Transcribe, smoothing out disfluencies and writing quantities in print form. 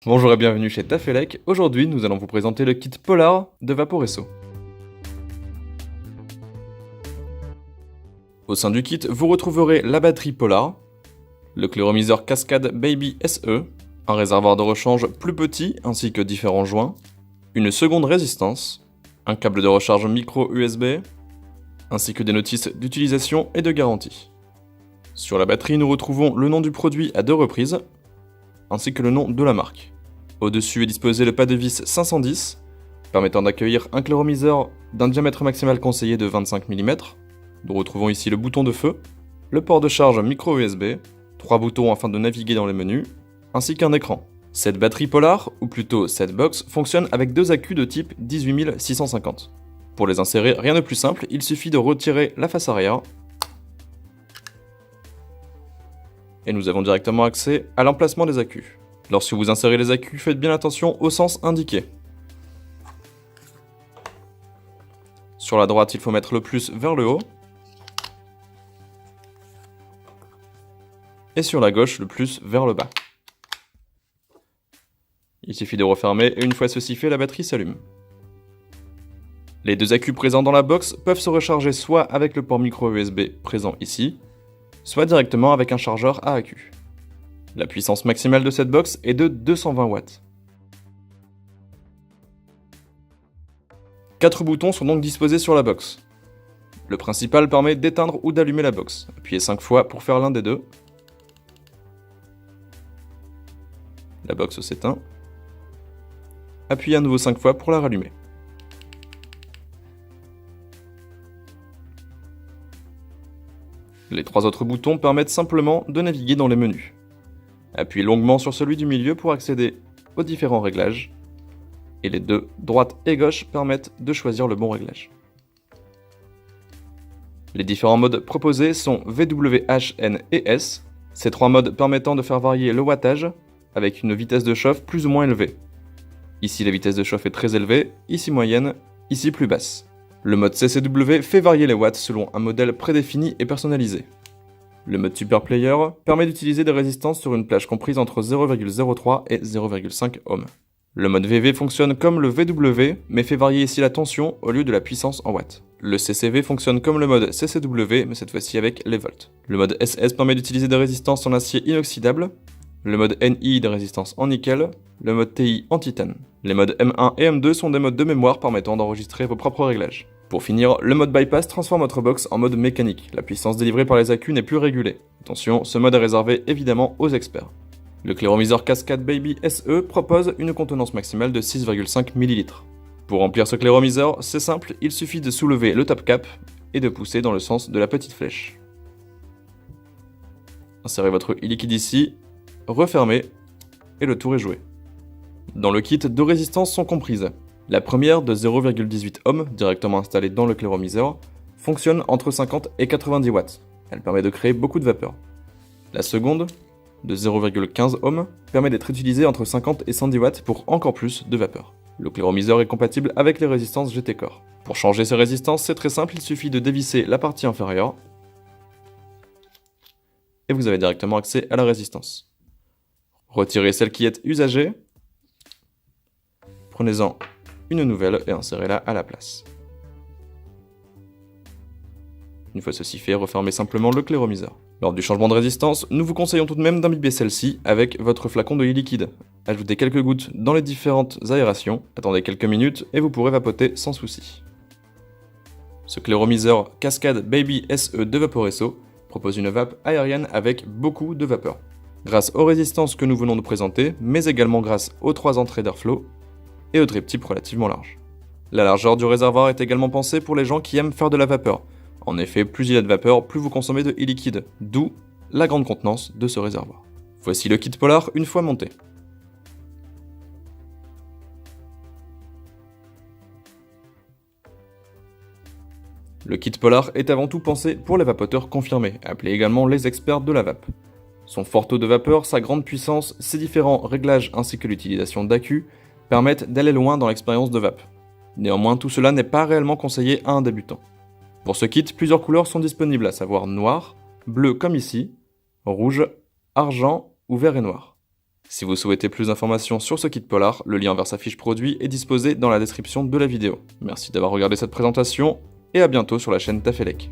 Bonjour et bienvenue chez Tafelec. Aujourd'hui, nous allons vous présenter le kit Polar de Vaporesso. Au sein du kit, vous retrouverez la batterie Polar, le cléromiseur Cascade Baby SE, un réservoir de rechange plus petit ainsi que différents joints, une seconde résistance, un câble de recharge micro USB, ainsi que des notices d'utilisation et de garantie. Sur la batterie, nous retrouvons le nom du produit à 2 reprises, ainsi que le nom de la marque. Au-dessus est disposé le pas de vis 510, permettant d'accueillir un cléromiseur d'un diamètre maximal conseillé de 25 mm. Nous retrouvons ici le bouton de feu, le port de charge micro USB, 3 boutons afin de naviguer dans les menus, ainsi qu'un écran. Cette batterie Polar, ou plutôt cette box, fonctionne avec 2 accus de type 18650. Pour les insérer, rien de plus simple, il suffit de retirer la face arrière, et nous avons directement accès à l'emplacement des accus. Lorsque vous insérez les accus, faites bien attention au sens indiqué. Sur la droite, il faut mettre le plus vers le haut. Et sur la gauche, le plus vers le bas. Il suffit de refermer et une fois ceci fait, la batterie s'allume. Les 2 accus présents dans la box peuvent se recharger soit avec le port micro USB présent ici, soit directement avec un chargeur à accus. La puissance maximale de cette box est de 220 watts. 4 boutons sont donc disposés sur la box. Le principal permet d'éteindre ou d'allumer la box. Appuyez 5 fois pour faire l'un des deux. La box s'éteint. Appuyez à nouveau 5 fois pour la rallumer. Les 3 autres boutons permettent simplement de naviguer dans les menus. Appuyez longuement sur celui du milieu pour accéder aux différents réglages. Et les 2, droite et gauche, permettent de choisir le bon réglage. Les différents modes proposés sont VW, H, N et S. Ces 3 modes permettant de faire varier le wattage avec une vitesse de chauffe plus ou moins élevée. Ici la vitesse de chauffe est très élevée, ici moyenne, ici plus basse. Le mode CCW fait varier les watts selon un modèle prédéfini et personnalisé. Le mode Super Player permet d'utiliser des résistances sur une plage comprise entre 0,03 et 0,5 ohms. Le mode VV fonctionne comme le VW, mais fait varier ici la tension au lieu de la puissance en watts. Le CCV fonctionne comme le mode CCW, mais cette fois-ci avec les volts. Le mode SS permet d'utiliser des résistances en acier inoxydable, le mode NI des résistances en nickel, le mode TI en titane. Les modes M1 et M2 sont des modes de mémoire permettant d'enregistrer vos propres réglages. Pour finir, le mode Bypass transforme votre box en mode mécanique. La puissance délivrée par les accus n'est plus régulée. Attention, ce mode est réservé évidemment aux experts. Le cléromiseur Cascade Baby SE propose une contenance maximale de 6,5 ml. Pour remplir ce cléromiseur, c'est simple, il suffit de soulever le top cap et de pousser dans le sens de la petite flèche. Insérez votre e-liquide ici, refermez, et le tour est joué. Dans le kit, 2 résistances sont comprises. La première, de 0,18 ohms, directement installée dans le cléromiseur, fonctionne entre 50 et 90 watts. Elle permet de créer beaucoup de vapeur. La seconde, de 0,15 ohms, permet d'être utilisée entre 50 et 110 watts pour encore plus de vapeur. Le cléromiseur est compatible avec les résistances GT Core. Pour changer ces résistances, c'est très simple, il suffit de dévisser la partie inférieure et vous avez directement accès à la résistance. Retirez celle qui est usagée, prenez-en une nouvelle et insérez-la à la place. Une fois ceci fait, refermez simplement le cléromiseur. Lors du changement de résistance, nous vous conseillons tout de même d'imbiber celle-ci avec votre flacon de e-liquide. Ajoutez quelques gouttes dans les différentes aérations, attendez quelques minutes et vous pourrez vapoter sans souci. Ce cléromiseur Cascade Baby SE de Vaporesso propose une vape aérienne avec beaucoup de vapeur. Grâce aux résistances que nous venons de présenter, mais également grâce aux 3 entrées d'airflow et au trip type relativement large. La largeur du réservoir est également pensée pour les gens qui aiment faire de la vapeur. En effet, plus il y a de vapeur, plus vous consommez de e-liquide, d'où la grande contenance de ce réservoir. Voici le kit Polar une fois monté. Le kit Polar est avant tout pensé pour les vapoteurs confirmés, appelés également les experts de la vape. Son fort taux de vapeur, sa grande puissance, ses différents réglages ainsi que l'utilisation d'accus permettent d'aller loin dans l'expérience de vape. Néanmoins, tout cela n'est pas réellement conseillé à un débutant. Pour ce kit, plusieurs couleurs sont disponibles, à savoir noir, bleu comme ici, rouge, argent ou vert et noir. Si vous souhaitez plus d'informations sur ce kit Polar, le lien vers sa fiche produit est disposé dans la description de la vidéo. Merci d'avoir regardé cette présentation, et à bientôt sur la chaîne Tafelec.